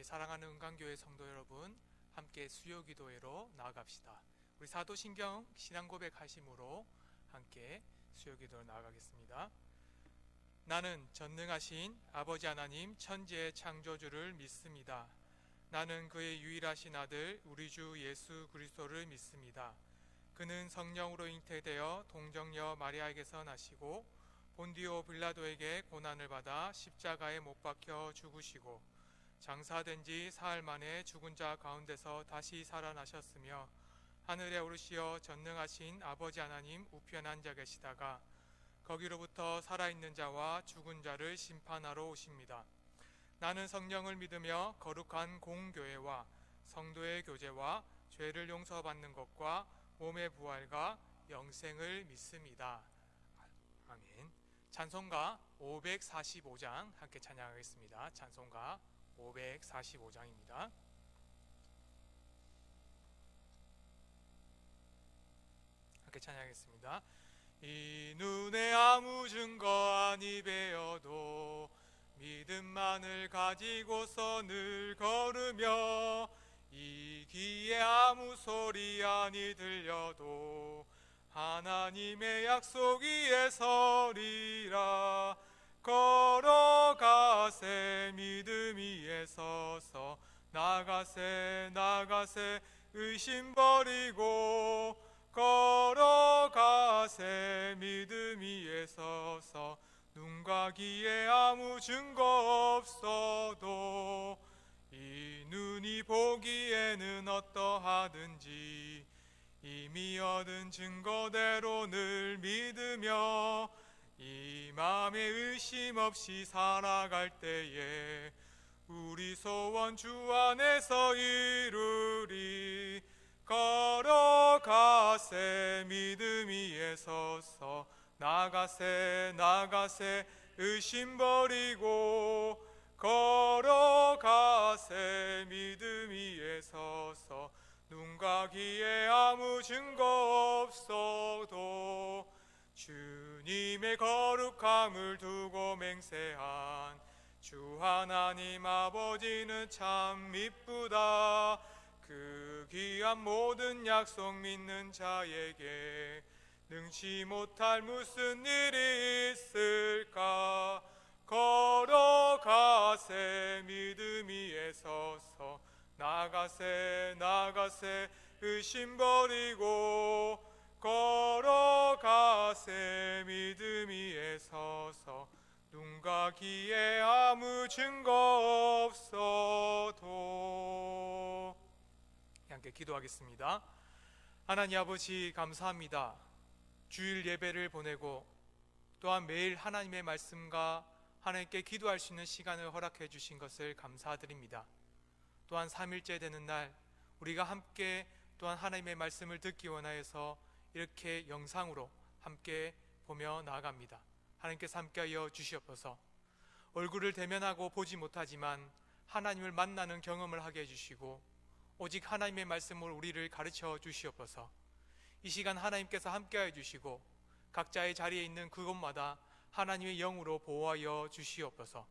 사랑하는 은강교회 성도 여러분, 함께 수요기도회로 나아갑시다. 우리 사도신경 신앙고백 하심으로 함께 수요기도로 나아가겠습니다. 나는 전능하신 아버지 하나님 천지의 창조주를 믿습니다. 나는 그의 유일하신 아들 우리 주 예수 그리스도를 믿습니다. 그는 성령으로 잉태되어 동정녀 마리아에게서 나시고 본디오 빌라도에게 고난을 받아 십자가에 못 박혀 죽으시고 장사된 지 사흘 만에 죽은 자 가운데서 다시 살아나셨으며 하늘에 오르시어 전능하신 아버지 하나님 우편 앉아 계시다가 거기로부터 살아있는 자와 죽은 자를 심판하러 오십니다. 나는 성령을 믿으며 거룩한 공교회와 성도의 교제와 죄를 용서받는 것과 몸의 부활과 영생을 믿습니다. 아멘. 찬송가 545장 함께 찬양하겠습니다. 찬송가 545장입니다. 함께 찬양하겠습니다. 이 눈에 아무 증거 아니 배어도 믿음만을 가지고서 늘 걸으며 이 귀에 아무 소리 아니 들려도 하나님의 약속 위에 서리라. 걸어가세 믿음 위에 서서 나가세 나가세 의심 버리고 걸어가세 믿음 위에 서서 눈과 귀에 아무 증거 없어도 이 눈이 보기에는 어떠하든지 이미 얻은 증거대로 늘 믿으며 이 마음에 의심 없이 살아갈 때에 우리 소원 주 안에서 이루리. 걸어가세 믿음 위에 서서 나가세 나가세 의심 버리고 걸어가세 믿음 위에 서서 눈과 귀에 아무 증거 없어도 주님의 거룩함을 두고 맹세한 주 하나님 아버지는 참 이쁘다. 그 귀한 모든 약속 믿는 자에게 능치 못할 무슨 일이 있을까. 걸어가세 믿음 위에 서서 나가세 나가세 의심 버리고 걸어가세 믿음 위에 서서 눈과 귀에 아무 증거 없어도. 함께 기도하겠습니다. 하나님 아버지 감사합니다. 주일 예배를 보내고 또한 매일 하나님의 말씀과 하나님께 기도할 수 있는 시간을 허락해 주신 것을 감사드립니다. 또한 3일째 되는 날 우리가 함께 또한 하나님의 말씀을 듣기 원하여서 이렇게 영상으로 함께 보며 나아갑니다. 하나님께서 함께하여 주시옵소서. 얼굴을 대면하고 보지 못하지만 하나님을 만나는 경험을 하게 해주시고 오직 하나님의 말씀으로 우리를 가르쳐 주시옵소서. 이 시간 하나님께서 함께하여 주시고 각자의 자리에 있는 그곳마다 하나님의 영으로 보호하여 주시옵소서.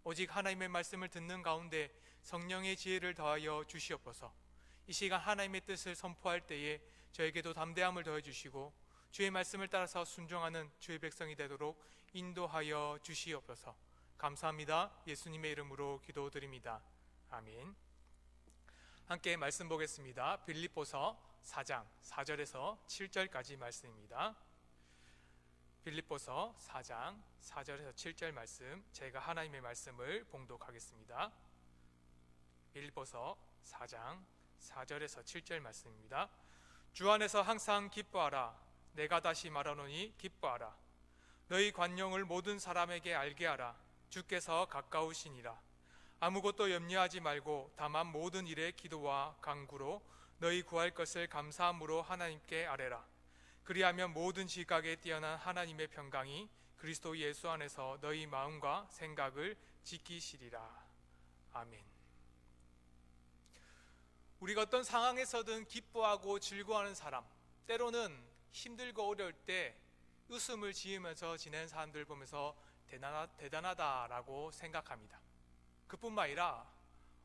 오직 하나님의 말씀을 듣는 가운데 성령의 지혜를 더하여 주시옵소서. 이 시간 하나님의 뜻을 선포할 때에 저에게도 담대함을 더해 주시고 주의 말씀을 따라서 순종하는 주의 백성이 되도록 인도하여 주시옵소서. 감사합니다. 예수님의 이름으로 기도드립니다. 아멘. 함께 말씀 보겠습니다. 빌립보서 4장 4절에서 7절까지 말씀입니다. 빌립보서 4장 4절에서 7절 말씀, 제가 하나님의 말씀을 봉독하겠습니다. 빌립보서 4장 4절에서 7절 말씀입니다. 주 안에서 항상 기뻐하라. 내가 다시 말하노니 기뻐하라. 너희 관용을 모든 사람에게 알게 하라. 주께서 가까우시니라. 아무것도 염려하지 말고 다만 모든 일에 기도와 간구로 너희 구할 것을 감사함으로 하나님께 아뢰라. 그리하면 모든 지각에 뛰어난 하나님의 평강이 그리스도 예수 안에서 너희 마음과 생각을 지키시리라. 아멘. 우리가 어떤 상황에서든 기뻐하고 즐거워하는 사람, 때로는 힘들고 어려울 때 웃음을 지으면서 지내는 사람들 보면서 대단하다라고 생각합니다. 그뿐만 아니라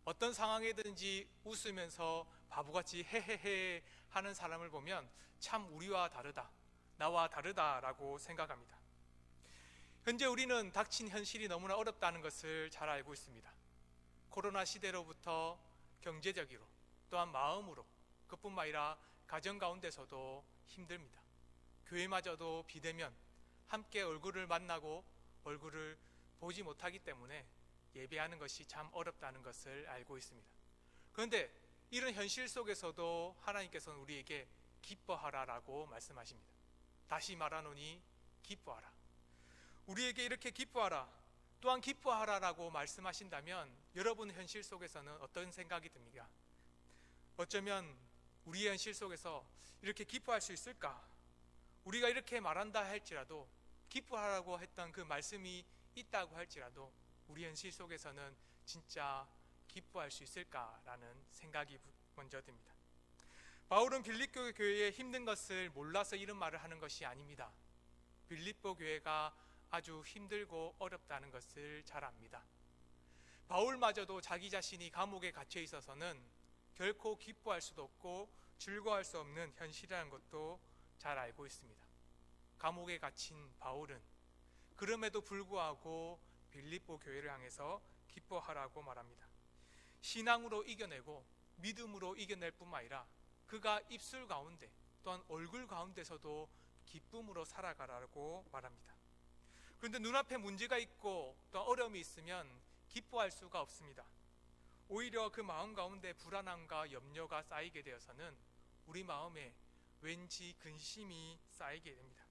어떤 상황이든지 웃으면서 바보같이 헤헤헤 하는 사람을 보면 참 우리와 다르다, 나와 다르다라고 생각합니다. 현재 우리는 닥친 현실이 너무나 어렵다는 것을 잘 알고 있습니다. 코로나 시대로부터 경제적으로 또한 마음으로, 그뿐만 아니라 가정 가운데서도 힘듭니다. 교회마저도 비대면, 함께 얼굴을 만나고 얼굴을 보지 못하기 때문에 예배하는 것이 참 어렵다는 것을 알고 있습니다. 그런데 이런 현실 속에서도 하나님께서는 우리에게 기뻐하라라고 말씀하십니다. 다시 말하노니 기뻐하라. 우리에게 이렇게 기뻐하라, 또한 기뻐하라라고 말씀하신다면 여러분 현실 속에서는 어떤 생각이 듭니까? 어쩌면 우리의 현실 속에서 이렇게 기뻐할 수 있을까? 우리가 이렇게 말한다 할지라도, 기뻐하라고 했던 그 말씀이 있다고 할지라도 우리 현실 속에서는 진짜 기뻐할 수 있을까라는 생각이 먼저 듭니다. 바울은 빌립보 교회의 힘든 것을 몰라서 이런 말을 하는 것이 아닙니다. 빌립보 교회가 아주 힘들고 어렵다는 것을 잘 압니다. 바울마저도 자기 자신이 감옥에 갇혀 있어서는 결코 기뻐할 수도 없고 즐거워할 수 없는 현실이라는 것도 잘 알고 있습니다. 감옥에 갇힌 바울은 그럼에도 불구하고 빌립보 교회를 향해서 기뻐하라고 말합니다. 신앙으로 이겨내고 믿음으로 이겨낼 뿐만 아니라 그가 입술 가운데 또한 얼굴 가운데서도 기쁨으로 살아가라고 말합니다. 그런데 눈앞에 문제가 있고 또 어려움이 있으면 기뻐할 수가 없습니다. 오히려 그 마음 가운데 불안함과 염려가 쌓이게 되어서는 우리 마음에 왠지 근심이 쌓이게 됩니다.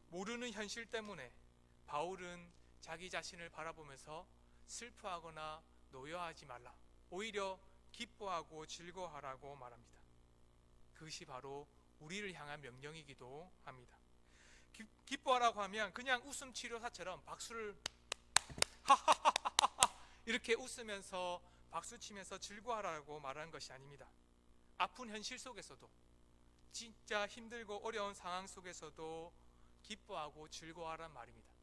모르는 현실 때문에 바울은 자기 자신을 바라보면서 슬퍼하거나 노여하지 말라, 오히려 기뻐하고 즐거워하라고 말합니다. 그것이 바로 우리를 향한 명령이기도 합니다. 기뻐하라고 하면 그냥 웃음 치료사처럼 박수를 하하하하 이렇게 웃으면서 박수치면서 즐거워하라고 말하는 것이 아닙니다. 아픈 현실 속에서도, 진짜 힘들고 어려운 상황 속에서도 기뻐하고 즐거워하란 말입니다.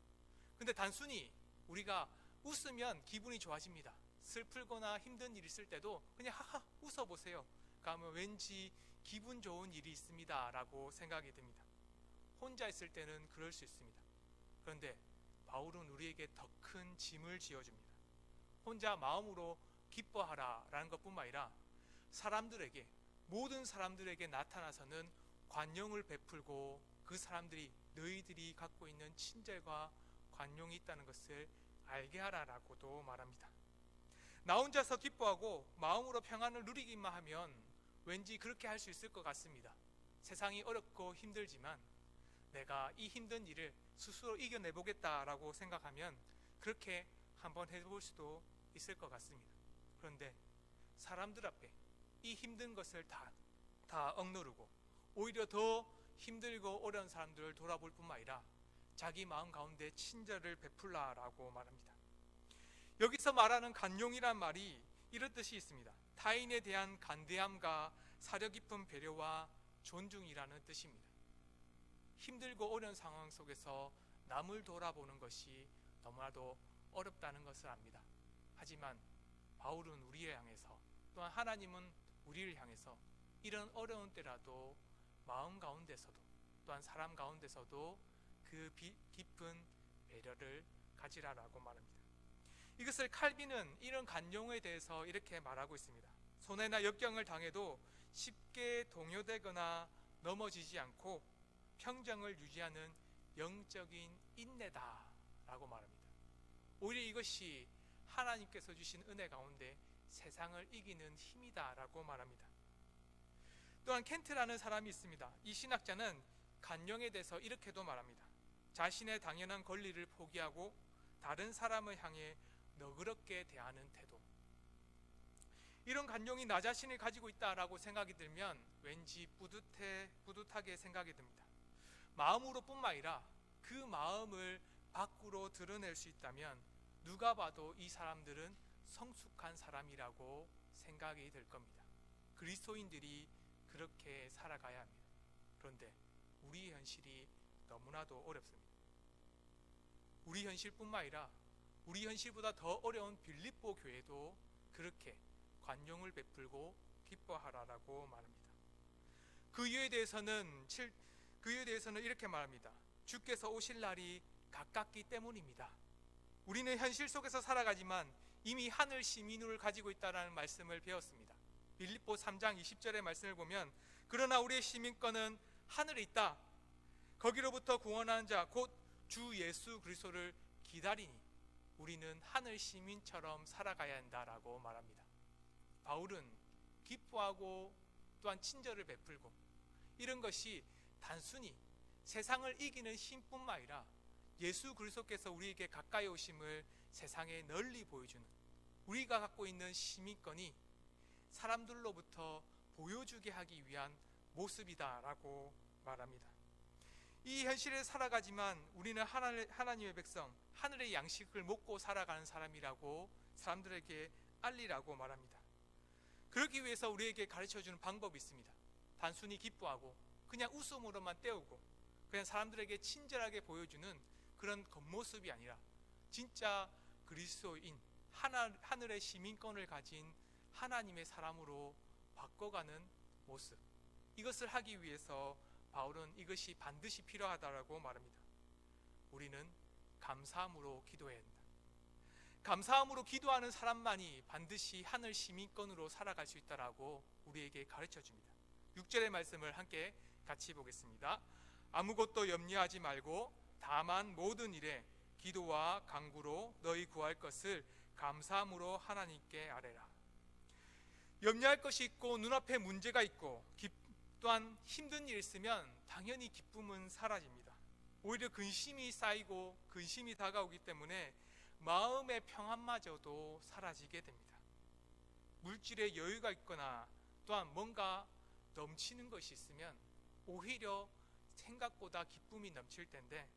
근데 단순히 우리가 웃으면 기분이 좋아집니다. 슬프거나 힘든 일이 있을 때도 그냥 하하 웃어보세요. 그러면 왠지 기분 좋은 일이 있습니다 라고 생각이 듭니다. 혼자 있을 때는 그럴 수 있습니다. 그런데 바울은 우리에게 더 큰 짐을 지어줍니다. 혼자 마음으로 기뻐하라 라는 것뿐만 아니라 사람들에게, 모든 사람들에게 나타나서는 관용을 베풀고 그 사람들이 너희들이 갖고 있는 친절과 관용이 있다는 것을 알게 하라라고도 말합니다. 나 혼자서 기뻐하고 마음으로 평안을 누리기만 하면 왠지 그렇게 할 수 있을 것 같습니다. 세상이 어렵고 힘들지만 내가 이 힘든 일을 스스로 이겨내보겠다라고 생각하면 그렇게 한번 해볼 수도 있을 것 같습니다. 그런데 사람들 앞에 이 힘든 것을 다 억누르고 오히려 더 힘들고 어려운 사람들을 돌아볼 뿐만 아니라 자기 마음 가운데 친절을 베풀라라고 말합니다. 여기서 말하는 간용이란 말이 이런 뜻이 있습니다. 타인에 대한 간대함과 사려 깊은 배려와 존중이라는 뜻입니다. 힘들고 어려운 상황 속에서 남을 돌아보는 것이 너무나도 어렵다는 것을 압니다. 하지만 바울은 우리를 향해서, 또한 하나님은 우리를 향해서 이런 어려운 때라도 마음 가운데서도 또한 사람 가운데서도 그 깊은 배려를 가지라라고 말합니다. 이것을 칼빈은 이런 간용에 대해서 이렇게 말하고 있습니다. 손해나 역경을 당해도 쉽게 동요되거나 넘어지지 않고 평정을 유지하는 영적인 인내다라고 말합니다. 오히려 이것이 하나님께서 주신 은혜 가운데 세상을 이기는 힘이다라고 말합니다. 또한 켄트라는 사람이 있습니다. 이 신학자는 간용에 대해서 이렇게도 말합니다. 자신의 당연한 권리를 포기하고 다른 사람을 향해 너그럽게 대하는 태도. 이런 간용이 나 자신이 가지고 있다라고 생각이 들면 왠지 뿌듯하게 생각이 듭니다. 마음으로 뿐만 아니라 그 마음을 밖으로 드러낼 수 있다면 누가 봐도 이 사람들은 성숙한 사람이라고 생각이 될 겁니다. 그리스도인들이 그렇게 살아가야 합니다. 그런데 우리 현실이 너무나도 어렵습니다. 우리 현실뿐만 아니라 우리 현실보다 더 어려운 빌립보 교회도 그렇게 관용을 베풀고 기뻐하라라고 말합니다. 그 이유에 대해서는 이렇게 말합니다. 주께서 오실 날이 가깝기 때문입니다. 우리는 현실 속에서 살아가지만 이미 하늘 시민을 가지고 있다는 말씀을 배웠습니다. 빌립보 3장 20절의 말씀을 보면 그러나 우리의 시민권은 하늘에 있다. 거기로부터 구원하는 자 곧 주 예수 그리스도를 기다리니 우리는 하늘 시민처럼 살아가야 한다라고 말합니다. 바울은 기뻐하고 또한 친절을 베풀고 이런 것이 단순히 세상을 이기는 힘뿐만 아니라 예수 그리스도께서 우리에게 가까이 오심을 세상에 널리 보여주는 우리가 갖고 있는 시민권이 사람들로부터 보여주게 하기 위한 모습이다라고 말합니다. 이 현실에 살아가지만 우리는 하나님의 백성, 하늘의 양식을 먹고 살아가는 사람이라고 사람들에게 알리라고 말합니다. 그러기 위해서 우리에게 가르쳐주는 방법이 있습니다. 단순히 기뻐하고 그냥 웃음으로만 때우고 그냥 사람들에게 친절하게 보여주는 그런 겉모습이 아니라 진짜 그리스도인 하늘의 시민권을 가진 하나님의 사람으로 바꿔가는 모습, 이것을 하기 위해서 바울은 이것이 반드시 필요하다라고 말합니다. 우리는 감사함으로 기도해야 한다. 감사함으로 기도하는 사람만이 반드시 하늘 시민권으로 살아갈 수 있다라고 우리에게 가르쳐줍니다. 6절의 말씀을 함께 같이 보겠습니다. 아무것도 염려하지 말고 다만 모든 일에 기도와 간구로 너희 구할 것을 감사함으로 하나님께 아뢰라. 염려할 것이 있고 눈앞에 문제가 있고 또한 힘든 일이 있으면 당연히 기쁨은 사라집니다. 오히려 근심이 쌓이고 근심이 다가오기 때문에 마음의 평안마저도 사라지게 됩니다. 물질에 여유가 있거나 또한 뭔가 넘치는 것이 있으면 오히려 생각보다 기쁨이 넘칠 텐데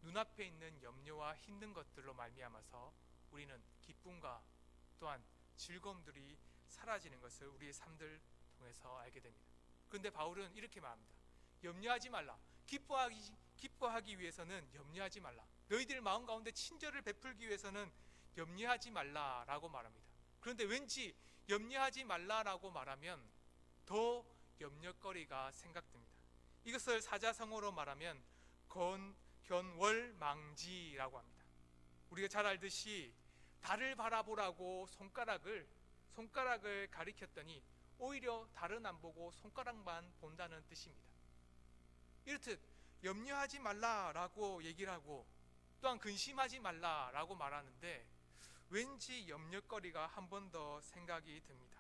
눈앞에 있는 염려와 힘든 것들로 말미암아서 우리는 기쁨과 또한 즐거움들이 사라지는 것을 우리의 삶들 통해서 알게 됩니다. 그런데 바울은 이렇게 말합니다. 염려하지 말라. 기뻐하기 위해서는 염려하지 말라. 너희들 마음 가운데 친절을 베풀기 위해서는 염려하지 말라라고 말합니다. 그런데 왠지 염려하지 말라라고 말하면 더 염려거리가 생각됩니다. 이것을 사자성어로 말하면 견월망지라고 합니다. 우리가 잘 알듯이 달을 바라보라고 손가락을 가리켰더니 오히려 달은 안 보고 손가락만 본다는 뜻입니다. 이렇듯 염려하지 말라라고 얘기를 하고 또한 근심하지 말라라고 말하는데 왠지 염려거리가 한 번 더 생각이 듭니다.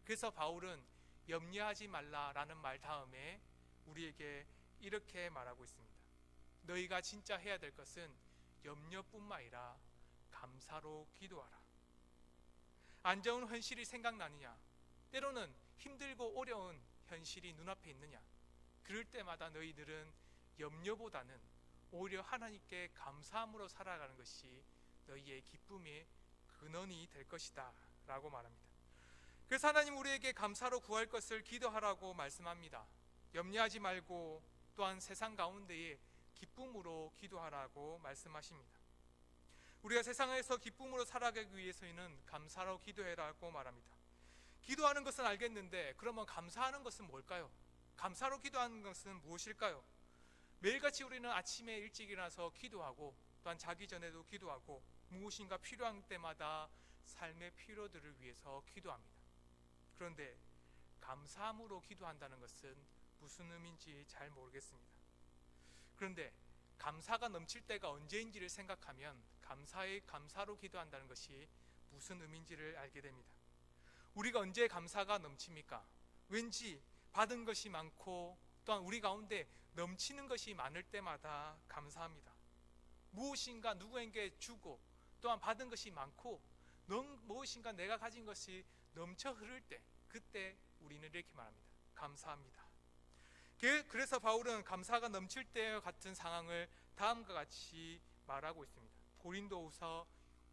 그래서 바울은 염려하지 말라라는 말 다음에 우리에게 이렇게 말하고 있습니다. 너희가 진짜 해야 될 것은 염려뿐만 아니라 감사로 기도하라. 안 좋은 현실이 생각나느냐? 때로는 힘들고 어려운 현실이 눈앞에 있느냐? 그럴 때마다 너희들은 염려보다는 오히려 하나님께 감사함으로 살아가는 것이 너희의 기쁨의 근원이 될 것이다 라고 말합니다. 그래서 하나님 우리에게 감사로 구할 것을 기도하라고 말씀합니다. 염려하지 말고 또한 세상 가운데에 기쁨으로 기도하라고 말씀하십니다. 우리가 세상에서 기쁨으로 살아가기 위해서는 감사로 기도해라고 말합니다. 기도하는 것은 알겠는데 그러면 감사하는 것은 뭘까요? 감사로 기도하는 것은 무엇일까요? 매일같이 우리는 아침에 일찍 일어나서 기도하고 또한 자기 전에도 기도하고 무엇인가 필요한 때마다 삶의 필요들을 위해서 기도합니다. 그런데 감사함으로 기도한다는 것은 무슨 의미인지 잘 모르겠습니다. 그런데 감사가 넘칠 때가 언제인지를 생각하면 감사로 기도한다는 것이 무슨 의미인지를 알게 됩니다. 우리가 언제 감사가 넘칩니까? 왠지 받은 것이 많고 또한 우리 가운데 넘치는 것이 많을 때마다 감사합니다. 무엇인가 누구에게 주고 또한 받은 것이 많고 무엇인가 내가 가진 것이 넘쳐 흐를 때 그때 우리는 이렇게 말합니다. 감사합니다. 그래서 바울은 감사가 넘칠 때와 같은 상황을 다음과 같이 말하고 있습니다. 고린도후서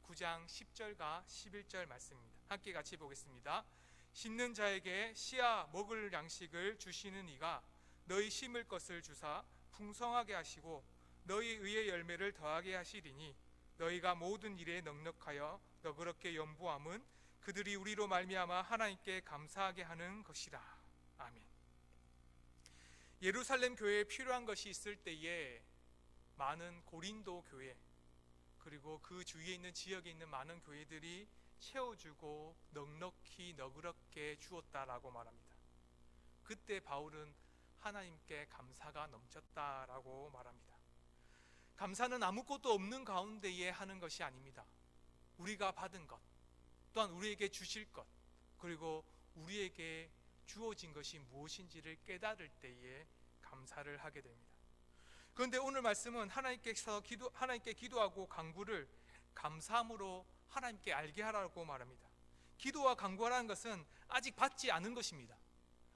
9장 10절과 11절 말씀입니다. 함께 같이 보겠습니다. 심는 자에게 씨와 먹을 양식을 주시는 이가 너희 심을 것을 주사 풍성하게 하시고 너희 의의 열매를 더하게 하시리니 너희가 모든 일에 넉넉하여 너그럽게 연보함은 그들이 우리로 말미암아 하나님께 감사하게 하는 것이라. 아멘. 예루살렘 교회에 필요한 것이 있을 때에 많은 고린도 교회, 그리고 그 주위에 있는 지역에 있는 많은 교회들이 채워주고 넉넉히 너그럽게 주었다라고 말합니다. 그때 바울은 하나님께 감사가 넘쳤다라고 말합니다. 감사는 아무것도 없는 가운데에 하는 것이 아닙니다. 우리가 받은 것, 또한 우리에게 주실 것, 그리고 우리에게 주어진 것이 무엇인지를 깨달을 때에 감사를 하게 됩니다. 그런데 오늘 말씀은 하나님께 기도하고 간구를 감사함으로 하나님께 알게 하라고 말합니다. 기도와 간구하라는 것은 아직 받지 않은 것입니다.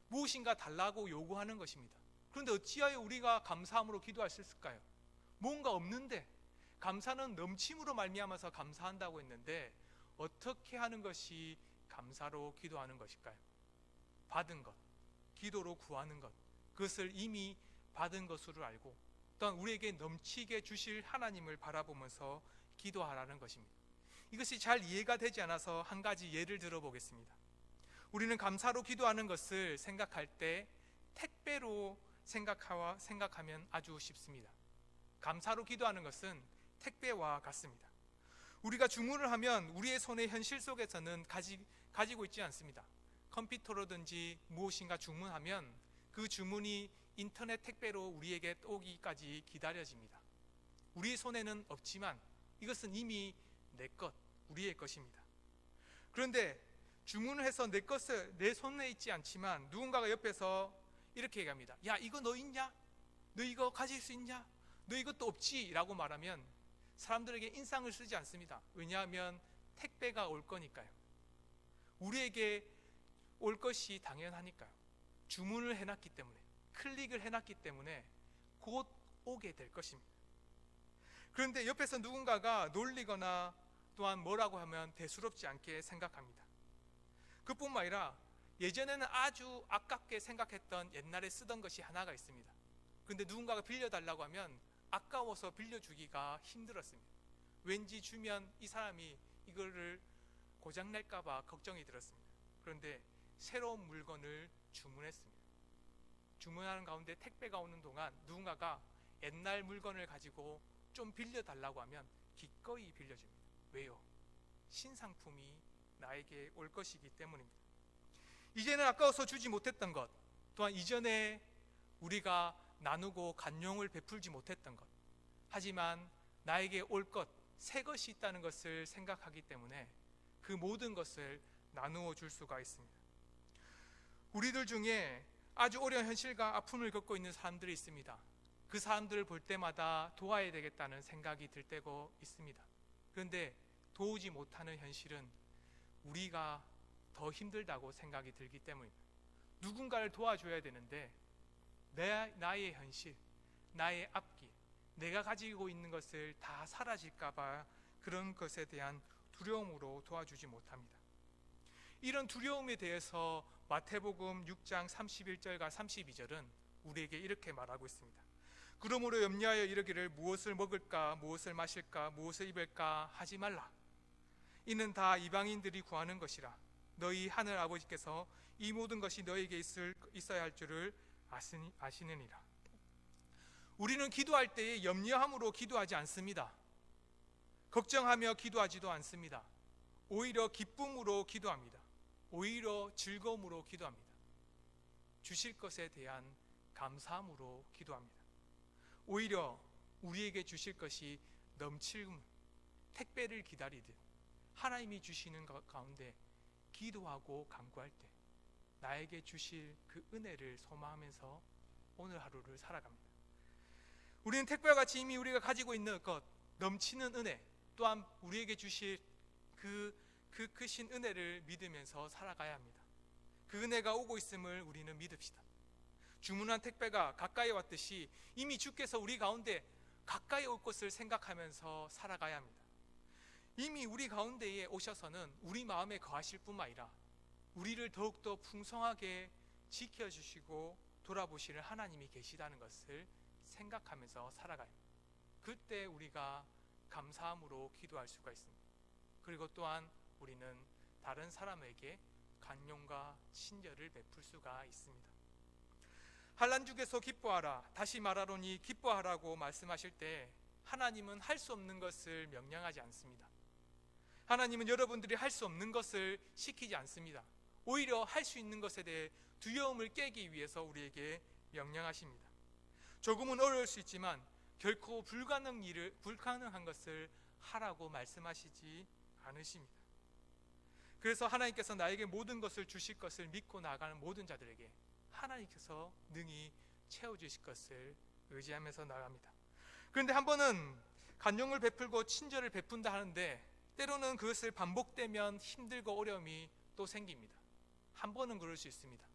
무엇인가 달라고 요구하는 것입니다. 그런데 어찌하여 우리가 감사함으로 기도할 수 있을까요? 뭔가 없는데, 감사는 넘침으로 말미암아서 감사한다고 했는데 어떻게 하는 것이 감사로 기도하는 것일까요? 받은 것, 기도로 구하는 것, 그것을 이미 받은 것으로 알고 또한 우리에게 넘치게 주실 하나님을 바라보면서 기도하라는 것입니다. 이것이 잘 이해가 되지 않아서 한 가지 예를 들어보겠습니다. 우리는 감사로 기도하는 것을 생각할 때 택배로 생각하면 아주 쉽습니다. 감사로 기도하는 것은 택배와 같습니다. 우리가 주문을 하면 우리의 손에 현실 속에서는 가지고 있지 않습니다. 컴퓨터로든지 무엇인가 주문하면 그 주문이 인터넷 택배로 우리에게 오기까지 기다려집니다. 우리의 손에는 없지만 이것은 이미 내 것, 우리의 것입니다. 그런데 주문을 해서 내 손에 있지 않지만 누군가가 옆에서 이렇게 얘기합니다. 야, 이거 너 있냐? 너 이거 가질 수 있냐? 너 이것도 없지? 라고 말하면 사람들에게 인상을 쓰지 않습니다. 왜냐하면 택배가 올 거니까요. 우리에게 올 것이 당연하니까요. 주문을 해놨기 때문에, 클릭을 해놨기 때문에 곧 오게 될 것입니다. 그런데 옆에서 누군가가 놀리거나 또한 뭐라고 하면 대수롭지 않게 생각합니다. 그뿐만 아니라 예전에는 아주 아깝게 생각했던 옛날에 쓰던 것이 하나가 있습니다. 그런데 누군가가 빌려달라고 하면 아까워서 빌려주기가 힘들었습니다. 왠지 주면 이 사람이 이거를 고장낼까봐 걱정이 들었습니다. 그런데 새로운 물건을 주문했습니다. 주문하는 가운데 택배가 오는 동안 누군가가 옛날 물건을 가지고 좀 빌려달라고 하면 기꺼이 빌려줍니다. 왜요? 신상품이 나에게 올 것이기 때문입니다. 이제는 아까워서 주지 못했던 것, 또한 이전에 우리가 나누고 간용을 베풀지 못했던 것, 하지만 나에게 올 것, 새 것이 있다는 것을 생각하기 때문에 그 모든 것을 나누어 줄 수가 있습니다. 우리들 중에 아주 어려운 현실과 아픔을 겪고 있는 사람들이 있습니다. 그 사람들을 볼 때마다 도와야 되겠다는 생각이 들 때가 있습니다. 그런데 도우지 못하는 현실은 우리가 더 힘들다고 생각이 들기 때문입니다. 누군가를 도와줘야 되는데 나의 현실, 나의 앞길, 내가 가지고 있는 것을 다 사라질까봐 그런 것에 대한 두려움으로 도와주지 못합니다. 이런 두려움에 대해서 마태복음 6장 31절과 32절은 우리에게 이렇게 말하고 있습니다. 그러므로 염려하여 이르기를 무엇을 먹을까, 무엇을 마실까, 무엇을 입을까 하지 말라. 이는 다 이방인들이 구하는 것이라. 너희 하늘 아버지께서 이 모든 것이 너에게 있어야 할 줄을 아시느니라. 우리는 기도할 때에 염려함으로 기도하지 않습니다. 걱정하며 기도하지도 않습니다. 오히려 기쁨으로 기도합니다. 오히려 즐거움으로 기도합니다. 주실 것에 대한 감사함으로 기도합니다. 오히려 우리에게 주실 것이 넘치는 택배를 기다리듯 하나님이 주시는 것 가운데 기도하고 간구할 때 나에게 주실 그 은혜를 소망하면서 오늘 하루를 살아갑니다. 우리는 택배와 같이 이미 우리가 가지고 있는 것, 넘치는 은혜, 또한 우리에게 주실 그 크신 은혜를 믿으면서 살아가야 합니다. 그 은혜가 오고 있음을 우리는 믿읍시다. 주문한 택배가 가까이 왔듯이 이미 주께서 우리 가운데 가까이 올 것을 생각하면서 살아가야 합니다. 이미 우리 가운데에 오셔서는 우리 마음에 거하실 뿐만 아니라 우리를 더욱더 풍성하게 지켜주시고 돌아보시는 하나님이 계시다는 것을 생각하면서 살아가요. 그때 우리가 감사함으로 기도할 수가 있습니다. 그리고 또한 우리는 다른 사람에게 관용과 친절을 베풀 수가 있습니다. 환난중에서 기뻐하라, 다시 말하노니 기뻐하라고 말씀하실 때 하나님은 할 수 없는 것을 명령하지 않습니다. 하나님은 여러분들이 할 수 없는 것을 시키지 않습니다. 오히려 할 수 있는 것에 대해 두려움을 깨기 위해서 우리에게 명령하십니다. 조금은 어려울 수 있지만 결코 불가능한 것을 하라고 말씀하시지 않으십니다. 그래서 하나님께서 나에게 모든 것을 주실 것을 믿고 나아가는 모든 자들에게 하나님께서 능히 채워주실 것을 의지하면서 나아갑니다. 그런데 한 번은 관용을 베풀고 친절을 베푼다 하는데 때로는 그것을 반복되면 힘들고 어려움이 또 생깁니다. 한 번은 그럴 수 있습니다.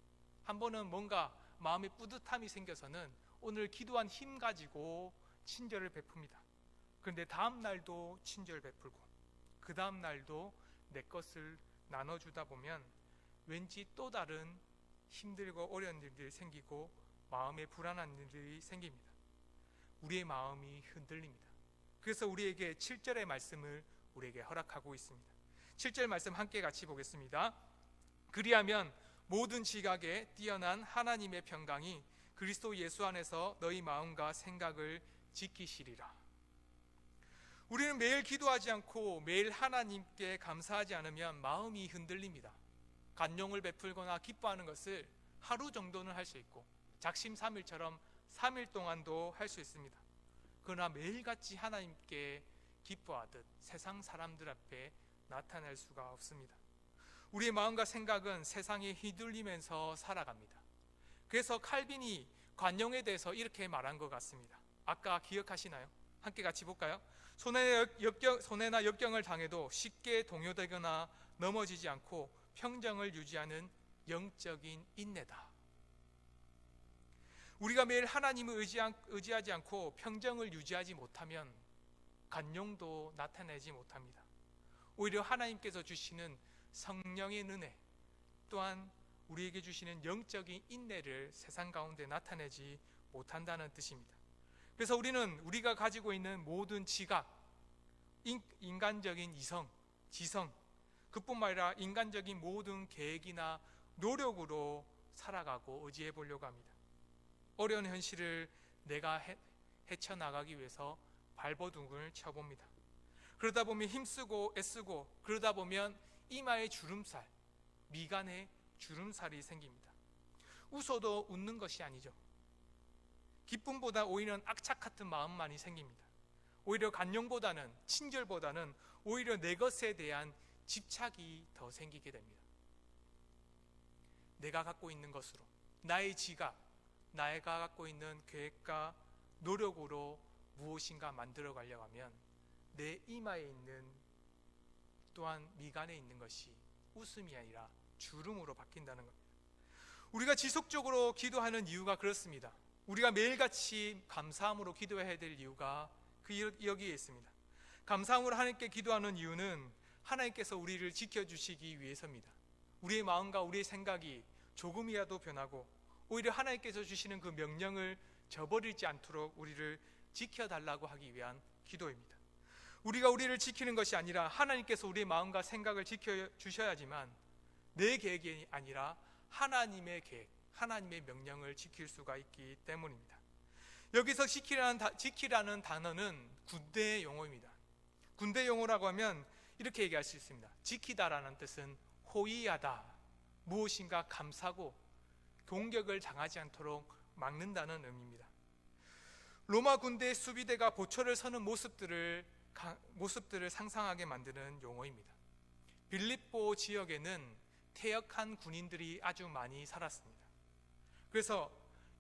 한 번은 뭔가 마음의 뿌듯함이 생겨서는 오늘 기도한 힘 가지고 친절을 베풉니다. 그런데 다음 날도 친절 베풀고 그 다음 날도 내 것을 나눠주다 보면 왠지 또 다른 힘들고 어려운 일들이 생기고 마음에 불안한 일들이 생깁니다. 우리의 마음이 흔들립니다. 그래서 우리에게 7절의 말씀을 우리에게 허락하고 있습니다. 7절 말씀 함께 같이 보겠습니다. 그리하면 모든 지각에 뛰어난 하나님의 평강이 그리스도 예수 안에서 너희 마음과 생각을 지키시리라. 우리는 매일 기도하지 않고 매일 하나님께 감사하지 않으면 마음이 흔들립니다. 관용을 베풀거나 기뻐하는 것을 하루 정도는 할 수 있고 작심삼일처럼 3일 동안도 할 수 있습니다. 그러나 매일같이 하나님께 기뻐하듯 세상 사람들 앞에 나타낼 수가 없습니다. 우리의 마음과 생각은 세상에 휘둘리면서 살아갑니다. 그래서 칼빈이 관용에 대해서 이렇게 말한 것 같습니다. 아까 기억하시나요? 함께 같이 볼까요? 손해나 역경을 당해도 쉽게 동요되거나 넘어지지 않고 평정을 유지하는 영적인 인내다. 우리가 매일 하나님을 의지하지 않고 평정을 유지하지 못하면 관용도 나타내지 못합니다. 오히려 하나님께서 주시는 성령의 은혜 또한 우리에게 주시는 영적인 인내를 세상 가운데 나타내지 못한다는 뜻입니다. 그래서 우리는 우리가 가지고 있는 모든 지각, 인간적인 이성, 지성, 그뿐만 아니라 인간적인 모든 계획이나 노력으로 살아가고 의지해 보려고 합니다. 어려운 현실을 내가 헤쳐나가기 위해서 발버둥을 쳐봅니다. 그러다 보면 힘쓰고 애쓰고 그러다 보면 이마에 주름살, 미간에 주름살이 생깁니다. 웃어도 웃는 것이 아니죠. 기쁨보다 오히려 악착 같은 마음만이 생깁니다. 오히려 관용보다는 친절보다는 오히려 내 것에 대한 집착이 더 생기게 됩니다. 내가 갖고 있는 것으로 나의 지각, 내가 갖고 있는 계획과 노력으로 무엇인가 만들어 가려고 하면 내 이마에 있는 또한 미간에 있는 것이 웃음이 아니라 주름으로 바뀐다는 겁니다. 우리가 지속적으로 기도하는 이유가 그렇습니다. 우리가 매일같이 감사함으로 기도해야 될 이유가 여기에 있습니다. 감사함으로 하나님께 기도하는 이유는 하나님께서 우리를 지켜주시기 위해서입니다. 우리의 마음과 우리의 생각이 조금이라도 변하고 오히려 하나님께서 주시는 그 명령을 저버리지 않도록 우리를 지켜달라고 하기 위한 기도입니다. 우리가 우리를 지키는 것이 아니라 하나님께서 우리의 마음과 생각을 지켜주셔야지만 내 계획이 아니라 하나님의 계획, 하나님의 명령을 지킬 수가 있기 때문입니다. 여기서 지키라는 단어는 군대의 용어입니다. 군대 용어라고 하면 이렇게 얘기할 수 있습니다. 지키다라는 뜻은 호의하다, 무엇인가 감싸고 공격을 당하지 않도록 막는다는 의미입니다. 로마 군대의 수비대가 보초를 서는 모습들을 상상하게 만드는 용어입니다. 빌립보 지역에는 퇴역한 군인들이 아주 많이 살았습니다. 그래서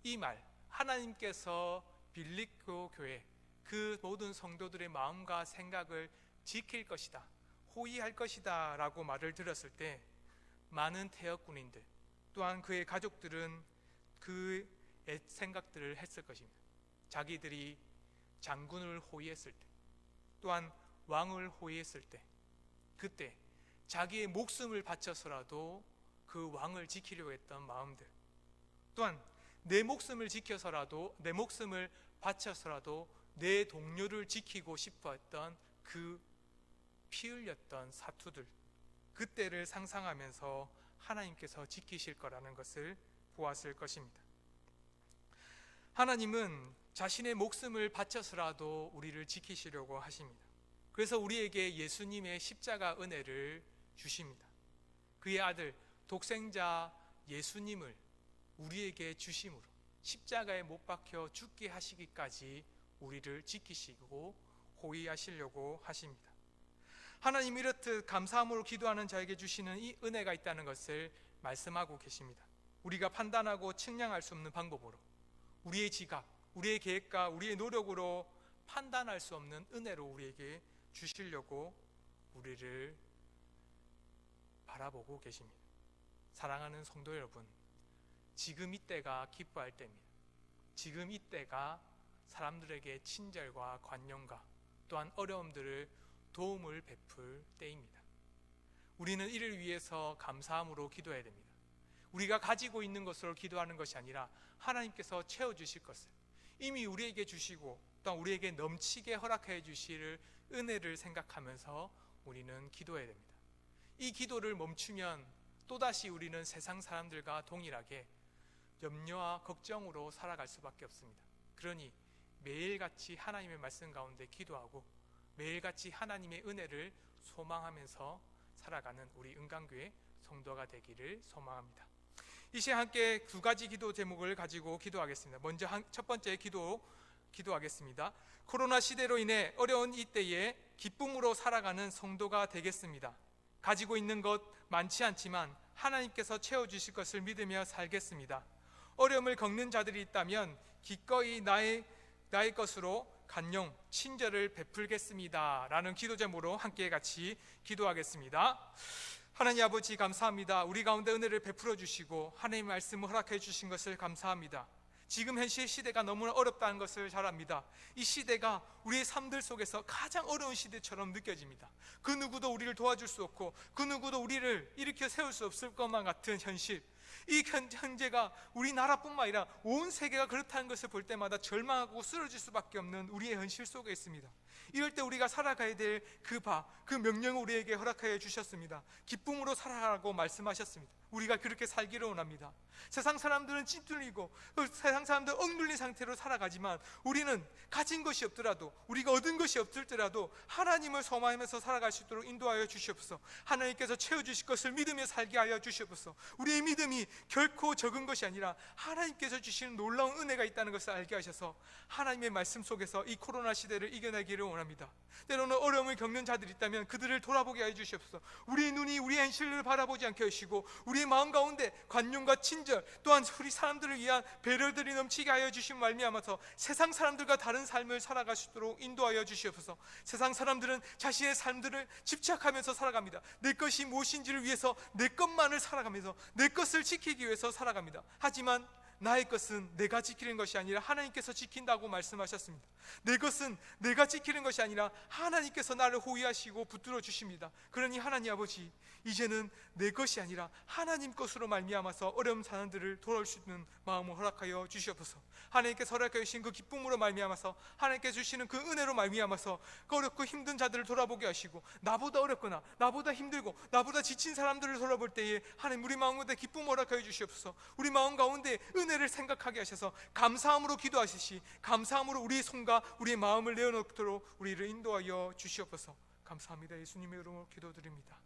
이 말, 하나님께서 빌립보 교회 그 모든 성도들의 마음과 생각을 지킬 것이다, 호의할 것이다 라고 말을 들었을 때 많은 퇴역 군인들 또한 그의 가족들은 그 생각들을 했을 것입니다. 자기들이 장군을 호위했을 때 또한 왕을 호위했을 때 그때 자기의 목숨을 바쳐서라도 그 왕을 지키려고 했던 마음들, 또한 내 목숨을 지켜서라도, 내 목숨을 바쳐서라도 내 동료를 지키고 싶어 했던 그 피 흘렸던 사투들, 그때를 상상하면서 하나님께서 지키실 거라는 것을 보았을 것입니다. 하나님은 자신의 목숨을 바쳐서라도 우리를 지키시려고 하십니다. 그래서 우리에게 예수님의 십자가 은혜를 주십니다. 그의 아들 독생자 예수님을 우리에게 주심으로 십자가에 못 박혀 죽게 하시기까지 우리를 지키시고 호위하시려고 하십니다. 하나님 이렇듯 감사함으로 기도하는 자에게 주시는 이 은혜가 있다는 것을 말씀하고 계십니다. 우리가 판단하고 측량할 수 없는 방법으로, 우리의 지각, 우리의 계획과 우리의 노력으로 판단할 수 없는 은혜로 우리에게 주시려고 우리를 바라보고 계십니다. 사랑하는 성도 여러분, 지금 이때가 기뻐할 때입니다. 지금 이때가 사람들에게 친절과 관용과 또한 어려움들을 도움을 베풀 때입니다. 우리는 이를 위해서 감사함으로 기도해야 됩니다. 우리가 가지고 있는 것으로 기도하는 것이 아니라 하나님께서 채워주실 것을 이미 우리에게 주시고 또한 우리에게 넘치게 허락해 주실 은혜를 생각하면서 우리는 기도해야 됩니다. 이 기도를 멈추면 또다시 우리는 세상 사람들과 동일하게 염려와 걱정으로 살아갈 수밖에 없습니다. 그러니 매일같이 하나님의 말씀 가운데 기도하고 매일같이 하나님의 은혜를 소망하면서 살아가는 우리 은강교회 성도가 되기를 소망합니다. 이 시간 함께 두 가지 기도 제목을 가지고 기도하겠습니다. 먼저 첫 번째 기도하겠습니다. 코로나 시대로 인해 어려운 이때에 기쁨으로 살아가는 성도가 되겠습니다. 가지고 있는 것 많지 않지만 하나님께서 채워주실 것을 믿으며 살겠습니다. 어려움을 겪는 자들이 있다면 기꺼이 나의 것으로 간용, 친절을 베풀겠습니다 라는 기도 제목으로 함께 같이 기도하겠습니다. 하나님 아버지 감사합니다. 우리 가운데 은혜를 베풀어 주시고 하나님의 말씀을 허락해 주신 것을 감사합니다. 지금 현실 시대가 너무나 어렵다는 것을 잘 압니다. 이 시대가 우리의 삶들 속에서 가장 어려운 시대처럼 느껴집니다. 그 누구도 우리를 도와줄 수 없고 그 누구도 우리를 일으켜 세울 수 없을 것만 같은 현실, 이 현재가 우리나라뿐만 아니라 온 세계가 그렇다는 것을 볼 때마다 절망하고 쓰러질 수밖에 없는 우리의 현실 속에 있습니다. 이럴 때 우리가 살아가야 될 그 명령을 우리에게 허락하여 주셨습니다. 기쁨으로 살아가라고 말씀하셨습니다. 우리가 그렇게 살기를 원합니다. 세상 사람들은 찌뚫리고 세상 사람들은 억눌린 상태로 살아가지만 우리는 가진 것이 없더라도, 우리가 얻은 것이 없을지라도 하나님을 소망하면서 살아갈 수 있도록 인도하여 주시옵소서. 하나님께서 채워주실 것을 믿으며 살게 하여 주시옵소서. 우리의 믿음이 결코 적은 것이 아니라 하나님께서 주시는 놀라운 은혜가 있다는 것을 알게 하셔서 하나님의 말씀 속에서 이 코로나 시대를 이겨내기를 원합니다. 때로는 어려움을 겪는 자들이 있다면 그들을 돌아보게 하여 주시옵소서. 우리의 눈이 우리의 현실을 바라보지 않게 하시고 우리의 마음 가운데 관용과 친절, 또한 우리 사람들을 위한 배려들이 넘치게 하여 주신 말미암아서 세상 사람들과 다른 삶을 살아갈 수 있도록 인도하여 주시옵소서. 세상 사람들은 자신의 삶들을 집착하면서 살아갑니다. 내 것이 무엇인지를 위해서 내 것만을 살아가면서 내 것을 지키기 위해서 살아갑니다. 하지만 나의 것은 내가 지키는 것이 아니라 하나님께서 지킨다고 말씀하셨습니다. 내 것은 내가 지키는 것이 아니라 하나님께서 나를 호위하시고 붙들어 주십니다. 그러니 하나님 아버지, 이제는 내 것이 아니라 하나님 것으로 말미암아서 어려운 사람들을 돌아올 수 있는 마음을 허락하여 주시옵소서. 하나님께서 허락하여 주신 그 기쁨으로 말미암아서, 하나님께서 주시는 그 은혜로 말미암아서 그 어렵고 힘든 자들을 돌아보게 하시고 나보다 어렵거나 나보다 힘들고 나보다 지친 사람들을 돌아볼 때에 하나님 우리 마음 가운데 기쁨을 허락하여 주시옵소서. 우리 마음 가운데 은혜를 생각하게 하셔서 감사함으로 기도하시시, 감사함으로 우리의 손과 우리의 마음을 내어놓도록 우리를 인도하여 주시옵소서. 감사합니다. 예수님의 이름으로 기도드립니다.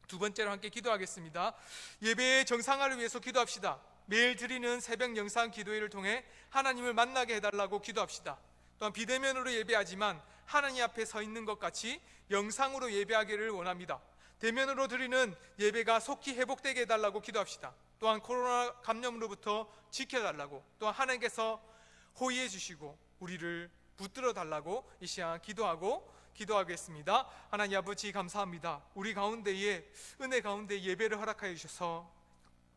두 번째로 함께 기도하겠습니다. 예배의 정상화를 위해서 기도합시다. 매일 드리는 새벽 영상 기도회를 통해 하나님을 만나게 해달라고 기도합시다. 또한 비대면으로 예배하지만 하나님 앞에 서 있는 것 같이 영상으로 예배하기를 원합니다. 대면으로 드리는 예배가 속히 회복되게 해달라고 기도합시다. 또한 코로나 감염으로부터 지켜달라고, 또한 하나님께서 호의해 주시고 우리를 붙들어 달라고 이 시간 기도하겠습니다. 하나님 아버지 감사합니다. 우리 가운데에 은혜 가운데 예배를 허락하여 주셔서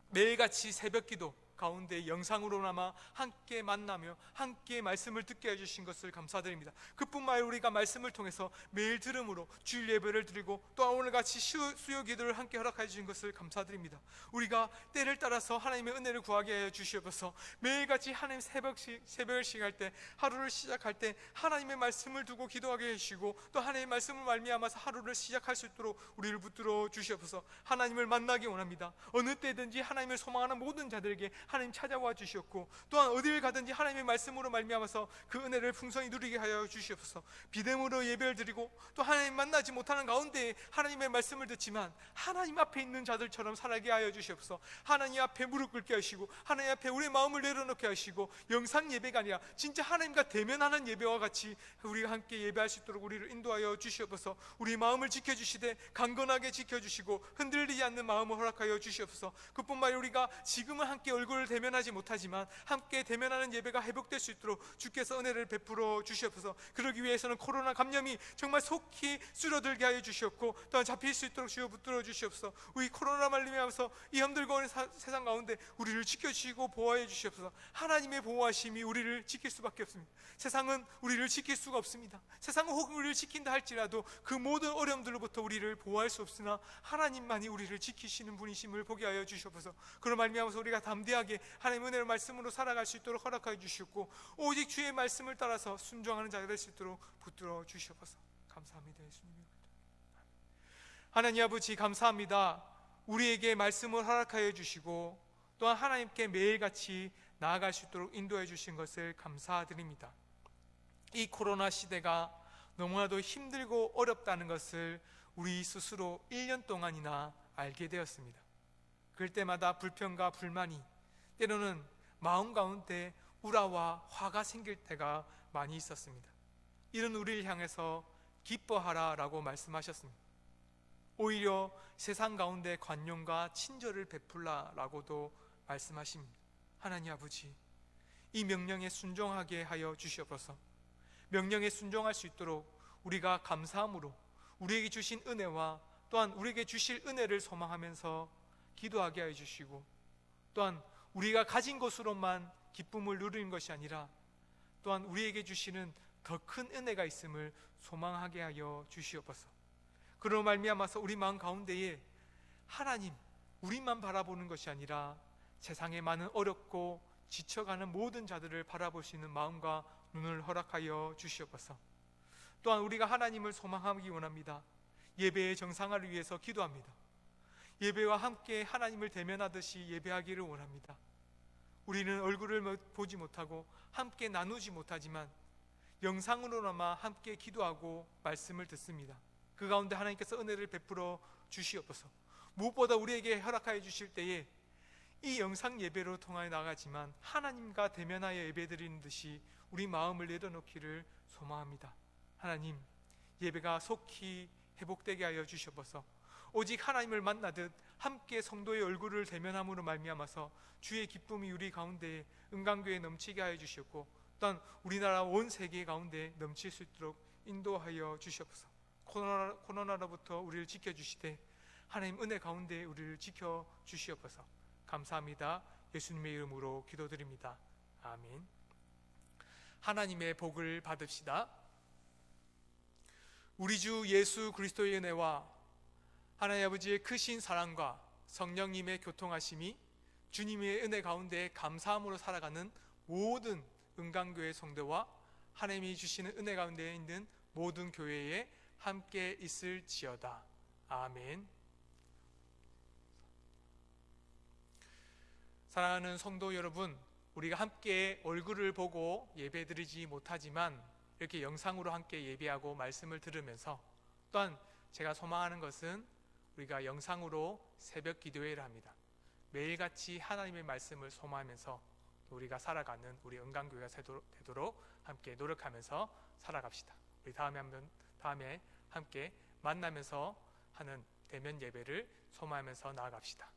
매일같이 새벽 기도 가운데 영상으로나마 함께 만나며 함께 말씀을 듣게 해주신 것을 감사드립니다. 그뿐만 아니라 우리가 말씀을 통해서 매일 들음으로 주일 예배를 드리고 또한 오늘같이 수요 기도를 함께 허락해 주신 것을 감사드립니다. 우리가 때를 따라서 하나님의 은혜를 구하게 하여 주시옵소서. 매일같이 하나님 새벽을 시작할 때, 하루를 시작할 때 하나님의 말씀을 두고 기도하게 해주시고 또 하나님의 말씀을 말미암아서 하루를 시작할 수 있도록 우리를 붙들어 주시옵소서. 하나님을 만나기 원합니다. 어느 때든지 하나님을 소망하는 모든 자들에게 하나님 찾아와 주시옵고 또한 어디를 가든지 하나님의 말씀으로 말미암아서 그 은혜를 풍성히 누리게 하여 주시옵소서. 비dem으로 예배를 드리고 또 하나님 만나지 못하는 가운데 하나님의 말씀을 듣지만 하나님 앞에 있는 자들처럼 살게 하여 주시옵소서. 하나님 앞에 무릎 꿇게 하시고 하나님 앞에 우리의 마음을 내려놓게 하시고 영상 예배가 아니라 진짜 하나님과 대면하는 예배와 같이 우리가 함께 예배할 수 있도록 우리를 인도하여 주시옵소서. 우리 마음을 지켜주시되 강건하게 지켜주시고 흔들리지 않는 마음을 허락하여 주시옵소서. 그뿐만 아니라 우리가 지금은 함께 얼굴을 대면하지 못하지만 함께 대면하는 예배가 회복될 수 있도록 주께서 은혜를 베풀어 주시옵소서. 그러기 위해서는 코로나 감염이 정말 속히 줄어들게 하여 주시옵고 또한 잡힐 수 있도록 주여 붙들어 주시옵소서. 우리 코로나 말미암아서 이 힘들고 어려운 세상 가운데 우리를 지켜주시고 보호해 주시옵소서. 하나님의 보호하심이 우리를 지킬 수밖에 없습니다. 세상은 우리를 지킬 수가 없습니다. 세상은 혹은 우리를 지킨다 할지라도 그 모든 어려움들로부터 우리를 보호할 수 없으나 하나님만이 우리를 지키시는 분이심을 보게 하여 주시옵소서. 그런 말미암아서 우리가 담대하게 하나님의 은혜의 말씀으로 살아갈 수 있도록 허락하여 주시옵고 오직 주의 말씀을 따라서 순종하는 자가 될 수 있도록 붙들어 주시옵소서. 감사합니다. 예수님. 하나님 아버지 감사합니다. 우리에게 말씀을 허락하여 주시고 또한 하나님께 매일같이 나아갈 수 있도록 인도해 주신 것을 감사드립니다. 이 코로나 시대가 너무나도 힘들고 어렵다는 것을 우리 스스로 1년 동안이나 알게 되었습니다. 그럴 때마다 불평과 불만이 때로는 마음 가운데 우라와 화가 생길 때가 많이 있었습니다. 이런 우리를 향해서 기뻐하라 라고 말씀하셨습니다. 오히려 세상 가운데 관용과 친절을 베풀라 라고도 말씀하십니다. 하나님 아버지, 이 명령에 순종하게 하여 주시옵소서. 명령에 순종할 수 있도록 우리가 감사함으로 우리에게 주신 은혜와 또한 우리에게 주실 은혜를 소망하면서 기도하게 하여 주시고 또한 우리가 가진 것으로만 기쁨을 누리는 것이 아니라 또한 우리에게 주시는 더 큰 은혜가 있음을 소망하게 하여 주시옵소서. 그로 말미암아서 우리 마음 가운데에 하나님 우리만 바라보는 것이 아니라 세상에 많은 어렵고 지쳐가는 모든 자들을 바라볼 수 있는 마음과 눈을 허락하여 주시옵소서. 또한 우리가 하나님을 소망하기 원합니다. 예배의 정상화를 위해서 기도합니다. 예배와 함께 하나님을 대면하듯이 예배하기를 원합니다. 우리는 얼굴을 보지 못하고 함께 나누지 못하지만 영상으로나마 함께 기도하고 말씀을 듣습니다. 그 가운데 하나님께서 은혜를 베풀어 주시옵소서. 무엇보다 우리에게 허락하여 주실 때에 이 영상 예배로 통하여 나가지만 하나님과 대면하여 예배드리는 듯이 우리 마음을 내려놓기를 소망합니다. 하나님, 예배가 속히 회복되게 하여 주시옵소서. 오직 하나님을 만나듯 함께 성도의 얼굴을 대면함으로 말미암아서 주의 기쁨이 우리 가운데 은강교에 넘치게 하여 주시옵고 또한 우리나라 온 세계 가운데 넘칠 수 있도록 인도하여 주시옵소서. 코로나로부터 우리를 지켜주시되 하나님 은혜 가운데 우리를 지켜주시옵소서. 감사합니다. 예수님의 이름으로 기도드립니다. 아멘. 하나님의 복을 받읍시다. 우리 주 예수 그리스도의 은혜와 하나님 아버지의 크신 사랑과 성령님의 교통하심이 주님의 은혜 가운데 감사함으로 살아가는 모든 은강교회 성도와 하나님이 주시는 은혜 가운데 있는 모든 교회에 함께 있을지어다. 아멘. 사랑하는 성도 여러분, 우리가 함께 얼굴을 보고 예배드리지 못하지만 이렇게 영상으로 함께 예배하고 말씀을 들으면서 또한 제가 소망하는 것은 우리가 영상으로 새벽 기도회를 합니다. 매일같이 하나님의 말씀을 소망하면서 우리가 살아가는 우리 은강교회가 되도록 함께 노력하면서 살아갑시다. 우리 다음에 함께 만나면서 하는 대면 예배를 소망하면서 나아갑시다.